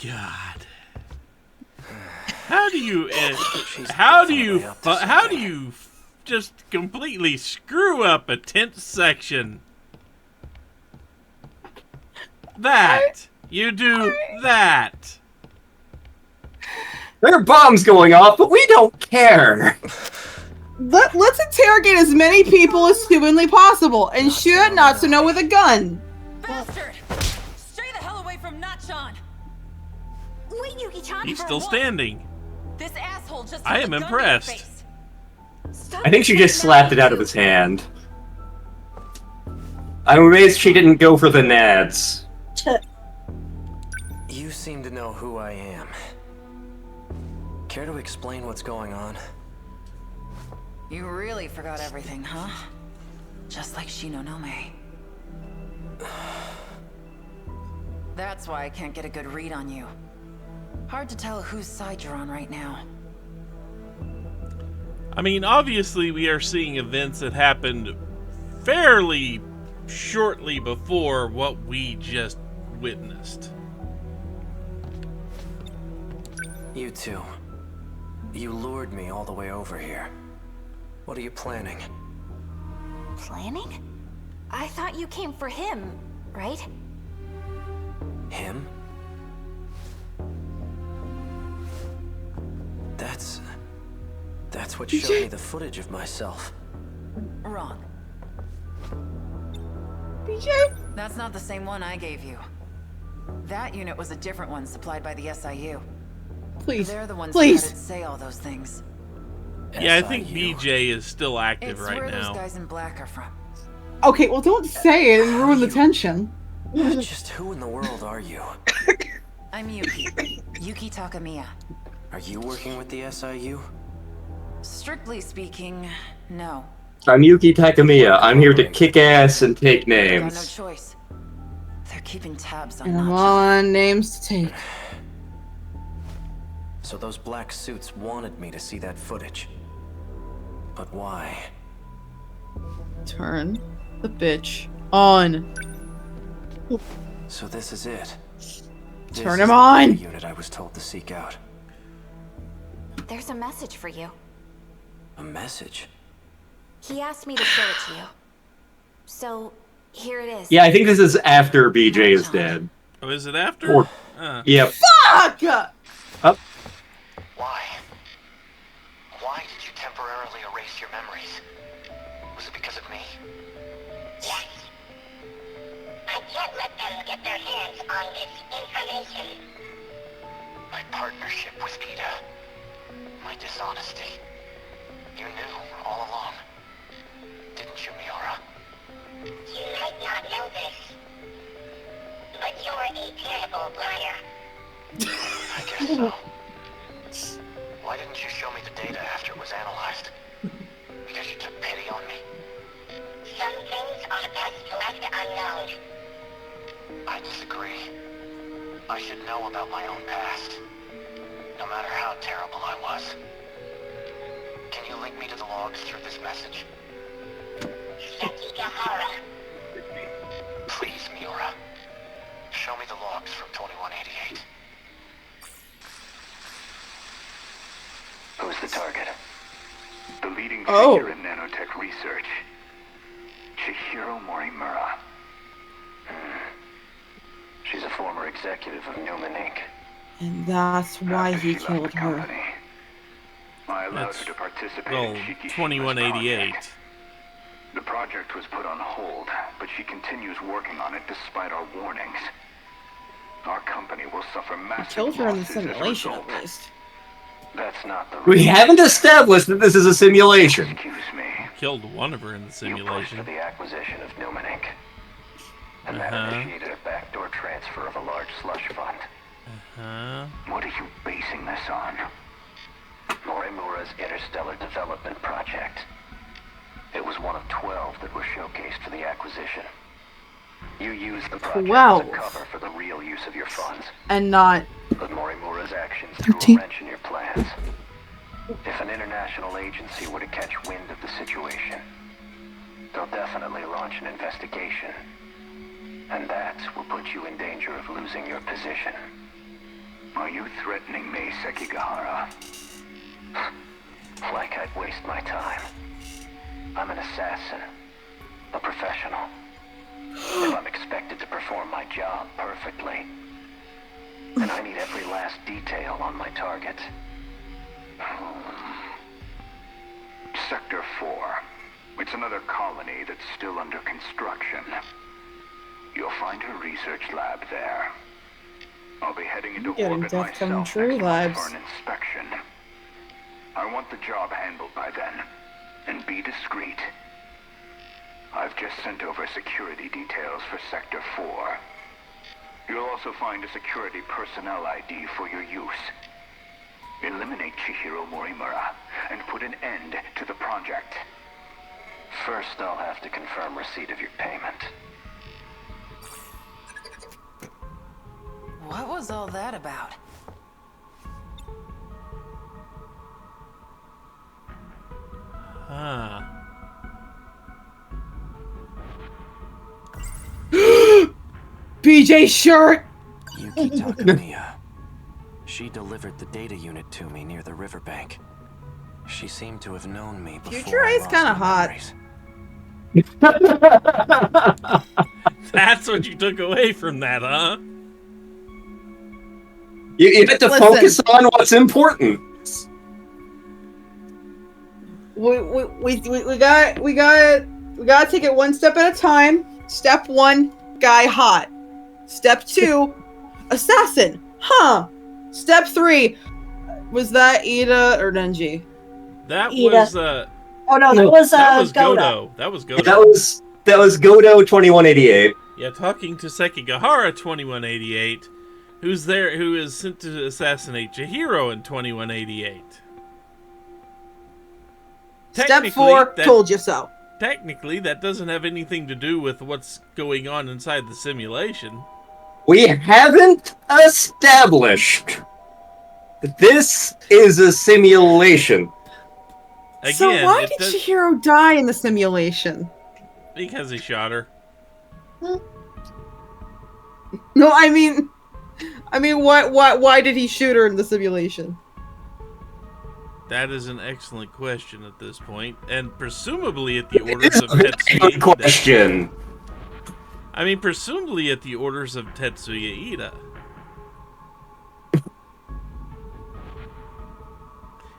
God. How do you just completely screw up a tense section? You do that. There are bombs going off, but we don't care. Let's interrogate as many people as humanly possible and shoot Natsuno with a gun. Bastard! Stay the hell away from Natchan! Wait, Yuki-chan. He's still standing. This asshole just I am impressed. I think she just slapped it out of his hand. I'm amazed she didn't go for the nads. You seem to know who I am. Care to explain what's going on? You really forgot everything, huh? Just like Shinonome. That's why I can't get a good read on you. Hard to tell whose side you're on right now. I mean, obviously we are seeing events that happened fairly shortly before what we just witnessed. You two. You lured me all the way over here. What are you planning? Planning? I thought you came for him, right? Him? That's what showed me the footage of myself. Wrong. BJ? That's not the same one I gave you. That unit was a different one supplied by the SIU. Please. They're the ones Please. who had it say all those things. Yeah, I think SIU. BJ is still active It's right where now. those guys in black are from. Okay, well, don't say it and ruin the tension. Just who in the world are you? I'm Yuki. Yuki Takamiya. Are you working with the SIU? Strictly speaking, no. I'm Yuki Takamiya. I'm here to kick ass and take Got no names. choice. They're keeping tabs on And I'm Natchan. on names to take. So those black suits wanted me to see that footage. But why? Turn the bitch on. So this is it. This Turn is him the on! unit I was told to seek out. There's a message for you. A message? He asked me to show it to you. So, here it is. Yeah, I think this is after BJ is dead. Oh, is it after? Or, yep. Fuck! Up. Why? Why did you temporarily erase your memories? Was it because of me? Yes. I can't let them get their hands on this information. My partnership with Ida. My dishonesty. You knew all along. Didn't you, Miura? You might not know this, but you're a terrible liar. I guess so. Why didn't you show me the data after it was analyzed? Because you took pity on me? Some things are best left unknown. I disagree. I should know about my own past. No matter how terrible I was. Can you link me to the logs through this message? Sekigahara. Please, Miura. Show me the logs from 2188. Who's the target? The leading Oh. figure in nanotech research. Chihiro Morimura. She's a former executive of Newman Inc. And that's why After he she left killed the her. company, I allowed That's, her to participate well, in Shikishima's 2188. project. The project was put on hold, but she continues working on it despite our warnings. Our company will suffer massive Killed her in the losses as a simulation, result. at least. That's not the We haven't established that this is a simulation. Excuse me. Killed one of her in the You pushed simulation. for the acquisition of Newman Inc. And that initiated a backdoor transfer of a large slush fund. Huh? What are you basing this on? Morimura's Interstellar Development Project. It was one of 12 that were showcased for the acquisition. You used the project as 12. a cover for the real use of your funds. And not But Morimura's actions threw 13. a wrench in your plans. If an international agency were to catch wind of the situation, they'll definitely launch an investigation. And that will put you in danger of losing your position. Are you threatening me, Sekigahara? Like I'd waste my time. I'm an assassin. A professional. If I'm expected to perform my job perfectly, then I need every last detail on my target. Sector 4. It's another colony that's still under construction. You'll find her research lab there. I'll be heading into Getting orbit death come myself true next month vibes. for an inspection. I want the job handled by then, and be discreet. I've just sent over security details for Sector 4. You'll also find a security personnel ID for your use. Eliminate Chihiro Morimura and put an end to the project. First, I'll have to confirm receipt of your payment. What was all that about? Huh. BJ shirt! Yuki Takamiya. She delivered the data unit to me near the riverbank. She seemed to have known me before. Future A's kinda hot. That's what you took away from that, huh? You have to focus on what's important. We gotta take it one step at a time. Step 1, guy hot. Step 2, assassin. Huh. Step 3, was that Ida or Denji? That Ida. was Oh no, that was Godo. Godo. That was Godo. That was Godo 2188. Yeah, talking to Sekigahara 2188, who is sent to assassinate Chihiro in 2188. Step 4, told you so. Technically, that doesn't have anything to do with what's going on inside the simulation. We haven't established that this is a simulation. Again, So why did Chihiro die in the simulation? Because he shot her. No, I mean, why did he shoot her in the simulation? That is an excellent question at this point, and presumably at the orders It's of a very Tetsuya good Ida. question. I mean, presumably at the orders of Tetsuya Ida.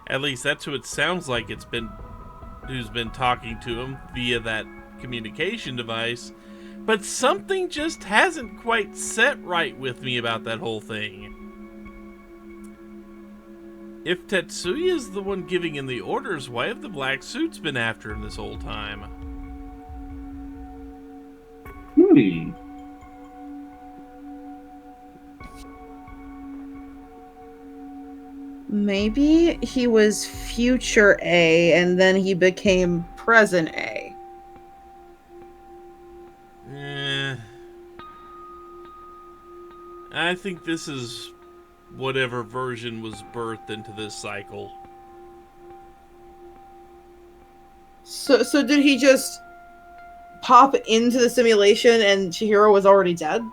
At least that's who it sounds like who's been talking to him via that communication device. But something just hasn't quite set right with me about that whole thing. If Tetsuya is the one giving in the orders, why have the black suits been after him this whole time? Maybe he was future A and then he became present A. I think this is whatever version was birthed into this cycle. So did he just pop into the simulation and Chihiro was already dead?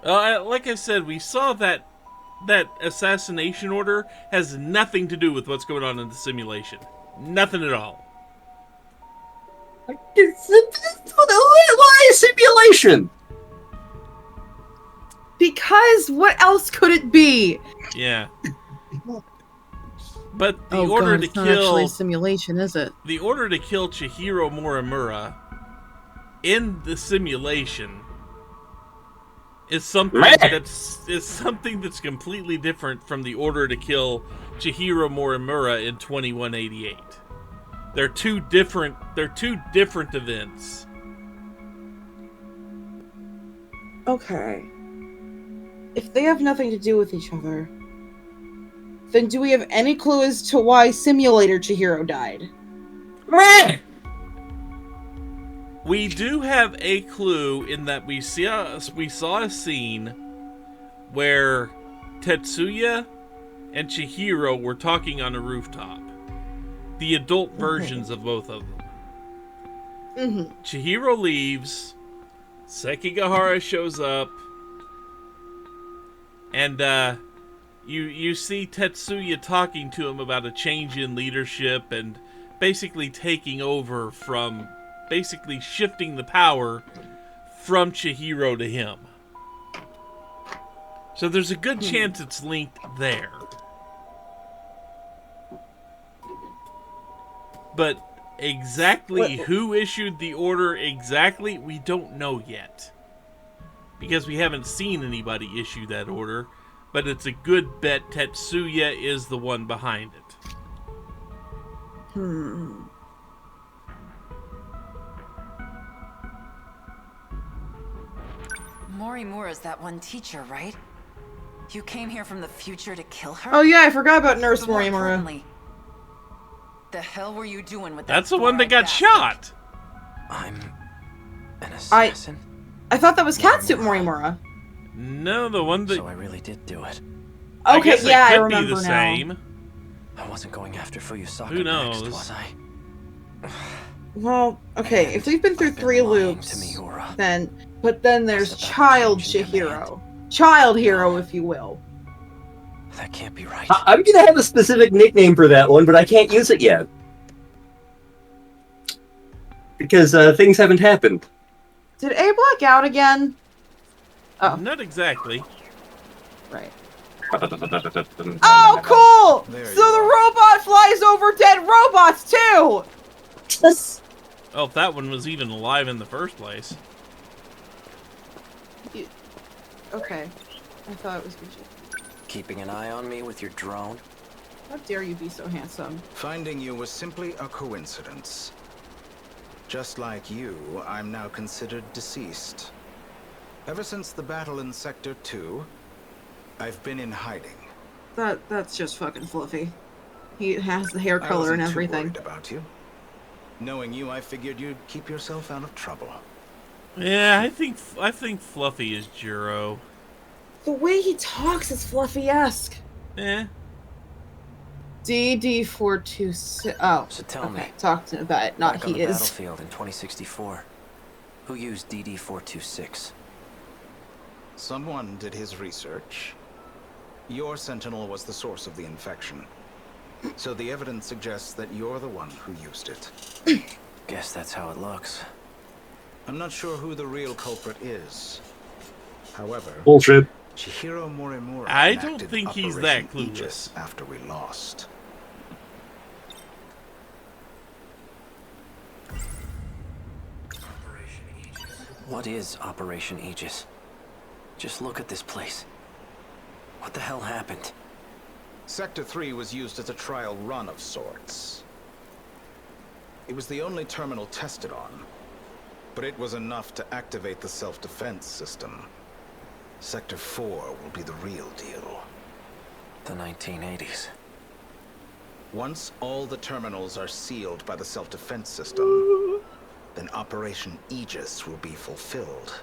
Like I said, we saw that assassination order has nothing to do with what's going on in the simulation. Nothing at all. Why a simulation? Because what else could it be? Yeah. But the Oh order God, to it's not actually kill a simulation, is it? the order to kill Chihiro Morimura in the simulation is something that's completely different from the order to kill Chihiro Morimura in 2188. They're two different events. Okay. If they have nothing to do with each other, then do we have any clue as to why Simulator Chihiro died? We do have a clue in that we saw a scene where Tetsuya and Chihiro were talking on a rooftop. The adult versions of both of them. Mm-hmm. Chihiro leaves. Sekigahara shows up. And you see Tetsuya talking to him about a change in leadership and basically taking over from, basically shifting the power from Chihiro to him. So there's a good chance it's linked there. But exactly who issued the order exactly, we don't know yet. Because we haven't seen anybody issue that order. But it's a good bet Tetsuya is the one behind it. Morimura's that one teacher, right? You came here from the future to kill her? Oh yeah, I forgot about Nurse But more Morimura. importantly, the hell were you doing with that? That's the one that got bastard? shot. I'm an assassin? I thought that was Catsuit Morimura. No, the one that... So I really did do it. I Okay, guess yeah, it I could remember be the now. same. I wasn't going after Fuyusaka Who knows? next, was I? Well, okay, And if we've been through I've been 3 lying loops, to Miura. then there's What's about Child changing your Chihiro. Child Hero, if you will. That can't be right. I'm gonna have a specific nickname for that one, but I can't use it yet. Because things haven't happened. Did A black out again? Oh, Not exactly. right. Oh, cool! There So you the are. robot flies over dead robots, too! This Oh, if that one was even alive in the first place. Okay. I thought it was Gucci. Keeping an eye on me with your drone? How dare you be so handsome? Finding you was simply a coincidence. Just like you, I'm now considered deceased. Ever since the battle in Sector 2, I've been in hiding. That's just fucking fluffy. He has the hair I color wasn't and too everything. worried about you. Knowing you, I figured you'd keep yourself out of trouble. Yeah, I think Fluffy is Juro. The way he talks is Fluffy-esque. Eh. DD426. Oh, So tell okay. me, Talked about it, not back on he the is. battlefield in 2064, who used DD-426? Someone did his research. Your Sentinel was the source of the infection. So the evidence suggests that you're the one who used it. Guess that's how it looks. I'm not sure who the real culprit is. However, Bullshit. Chihiro Morimura I don't enacted think he's Operation that clueless. Aegis after we lost. What is Operation Aegis? Just look at this place. What the hell happened? Sector 3 was used as a trial run of sorts. It was the only terminal tested on, but it was enough to activate the self-defense system. Sector 4 will be the real deal. The 1980s. Once all the terminals are sealed by the self-defense system, then Operation Aegis will be fulfilled.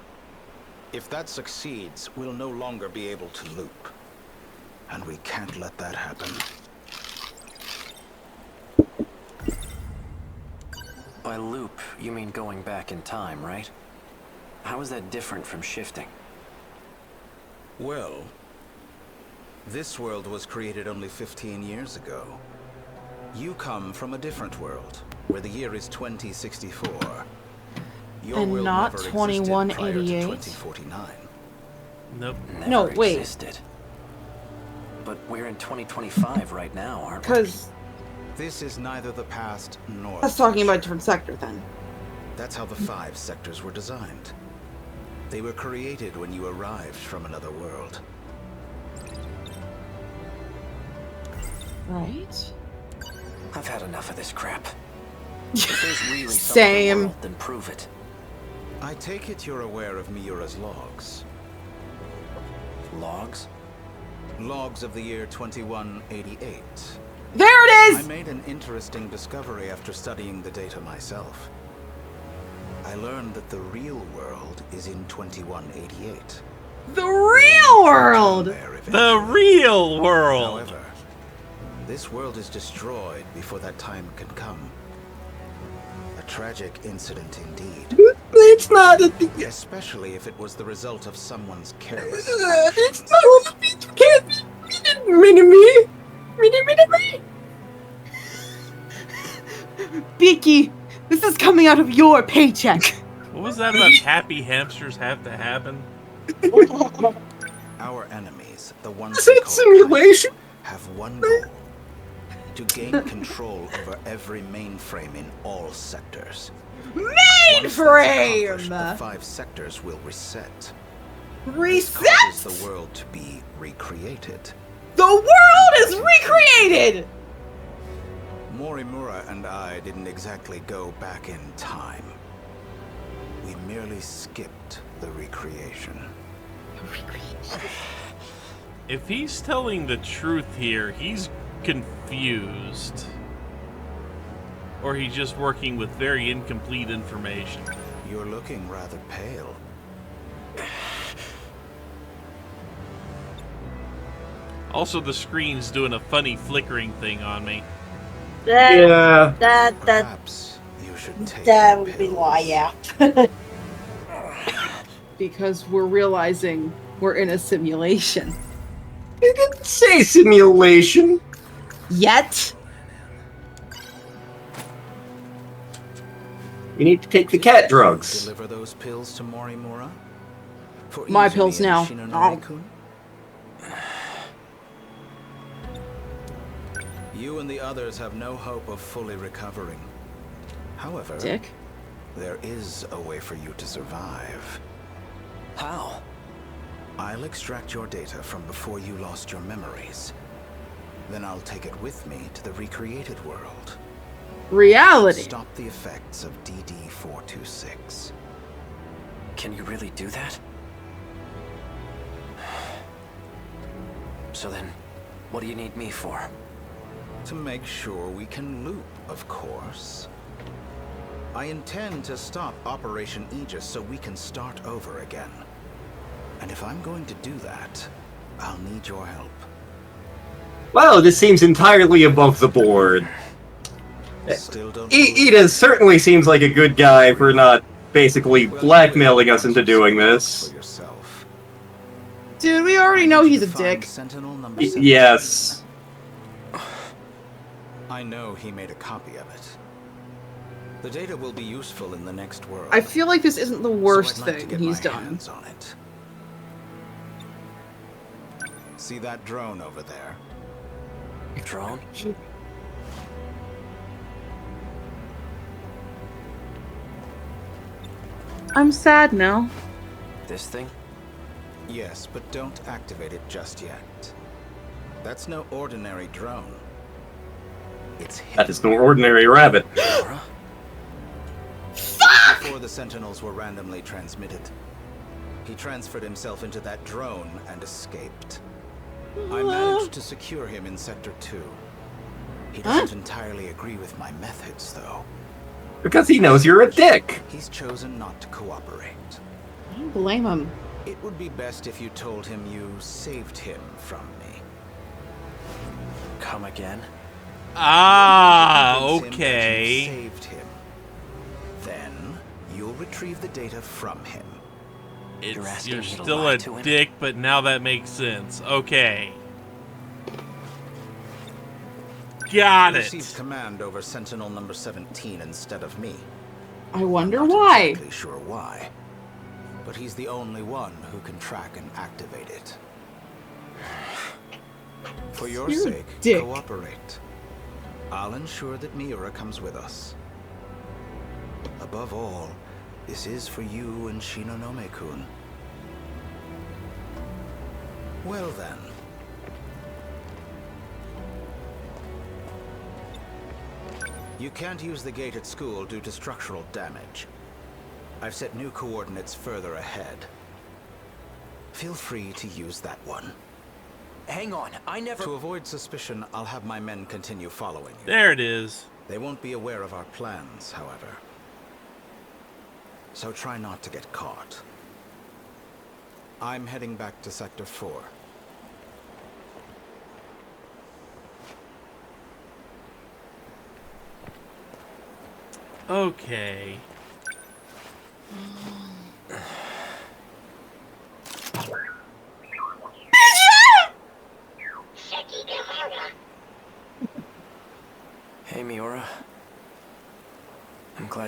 If that succeeds, we'll no longer be able to loop. And we can't let that happen. By loop, you mean going back in time, right? How is that different from shifting? Well, this world was created only 15 years ago. You come from a different world, where the year is 2064. Your And world not never existed prior to 2188. 2049. Nope. Never No, wait. existed. But we're in 2025 right now, aren't we? Because This is neither the past nor that's the talking about a future. different sector then. That's how the 5 sectors were designed. They were created when you arrived from another world. Right? I've had enough of this crap. If there's really some Same. other world, then prove it. I take it you're aware of Miura's logs. Logs? Logs of the year 2188. There it I is! made an interesting discovery after studying the data myself. I learned that the real world is in 2188. The real world! There The eventually. real world. However, this world is destroyed before that time can come. A tragic incident indeed. Blame It's not a... Especially if it was the result of someone's careless It's actions. not... It can't be... Mini-me! Mini-me! Beaky, this is coming out of your paycheck. What was that about happy hamsters have to happen? Our enemies, the ones Is we it call simulation? have one goal: to gain control over every mainframe in all sectors. Once that's accomplished, the Mainframe! 5 sectors will reset. This Reset? causes the world to be recreated. The world is recreated! Morimura and I didn't exactly go back in time. We merely skipped the recreation. If he's telling the truth here, he's confused. Or he's just working with very incomplete information. You're looking rather pale. Also, the screen's doing a funny flickering thing on me. Yeah. That Perhaps you should take that a would be pill. why, yeah. Because we're realizing we're in a simulation. It didn't say simulation. Yet? You need to take the cat drugs. Deliver those pills to Morimura? For My Izumi pills and now. Shinonome-kun? You and the others have no hope of fully recovering. However, Dick? there is a way for you to survive. How? I'll extract your data from before you lost your memories. Then I'll take it with me to the recreated world. Reality. Stop the effects of DD-426. Can you really do that? So then, what do you need me for? To make sure we can loop, of course. I intend to stop Operation Aegis so we can start over again. And if I'm going to do that, I'll need your help. Wow, this seems entirely above the board. Still don't Ida certainly seems like a good guy for not basically blackmailing us into doing this. for yourself. Dude, we already know he's a dick. Sentinel number 17. Yes. I know he made a copy of it. The data will be useful in the next world. I feel like this isn't the worst so I'd like to thing get he's my done. hands on it. See that drone over there? Drone? I'm sad now. This thing? Yes, but don't activate it just yet. That's no ordinary drone. It's him. That is no ordinary rabbit. Laura? Before the Sentinels were randomly transmitted, he transferred himself into that drone and escaped. I managed to secure him in Sector 2. He doesn't entirely agree with my methods, though. Because he knows you're a dick. He's chosen not to cooperate. I don't blame him. It would be best if you told him you saved him from me. Come again? Ah, Convince him that you okay. saved him. Then you'll retrieve the data from him. You're It's, asking you're me to still lie a to him? dick, but now that makes sense. Okay. Got He it. received command over Sentinel number 17 instead of me. I wonder I'm not why. exactly sure why, but he's the only one who can track and activate it. For your You're a sake, dick. cooperate. I'll ensure that Miura comes with us. Above all, this is for you and Shinonome-kun. Well then. You can't use the gate at school due to structural damage. I've set new coordinates further ahead. Feel free to use that one. Hang on, I never... To avoid suspicion, I'll have my men continue following you. There it is. They won't be aware of our plans, however. So try not to get caught. I'm heading back to Sector 4. Okay.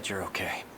glad you're okay.